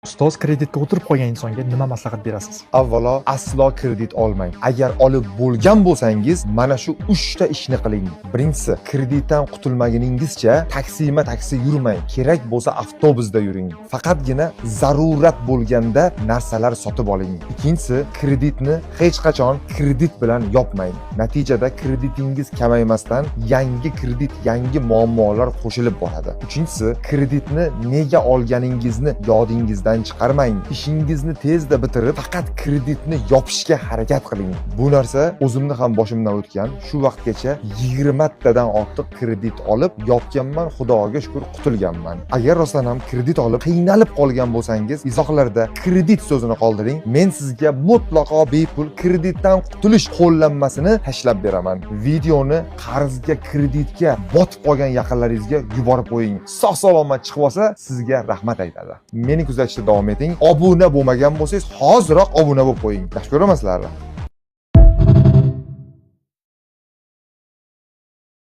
Ustoz, kreditga o'tirib qolgan insonga nima maslahat berasiz? Avvalo, aslo kredit olmang. Agar olib bo'lgan bo'lsangiz, mana shu 3 ta ishni qiling. Birinchisi, kreditdan qutulmaguningizcha taksi yurmang. Kerak bo'lsa avtobusda yuring. Faqatgina zarurat bo'lganda narsalar sotib oling. Ikkinchisi, kreditni hech qachon kredit bilan yopmang. Natijada kreditingiz kamaymasdan yangi muammolar qo'shilib boradi. Uchinchisi, kreditni nega olganingizni yodingizdan chiqarmang. Ishingizni tezda bitirib, faqat kreditni yopishga harakat qiling. Bu narsa o'zimni ham boshimdan o'tgan. Shu vaqtgacha 20 tadan ortiq kredit olib yopganman, Xudoga shukr qutulganman. Agar rostdan ham kredit olib qiynalib qolgan bo'lsangiz, izohlarda kredit so'zini qoldiring. Men sizga mutlaqo bepul kreditdan qutulish qo'llanmasini tashlab beraman. Videoni qarzga, kreditga botib qolgan yaqinlaringizga yuborib qo'ying. Sog'-salomat chiqib olsa, sizga rahmat aytadi. Meni kuzatishda davom eting. Obuna bo'lmagan bo'lsangiz, hoziroq obuna bo'lib qo'ying. Yaxshi ko'ramasizlar?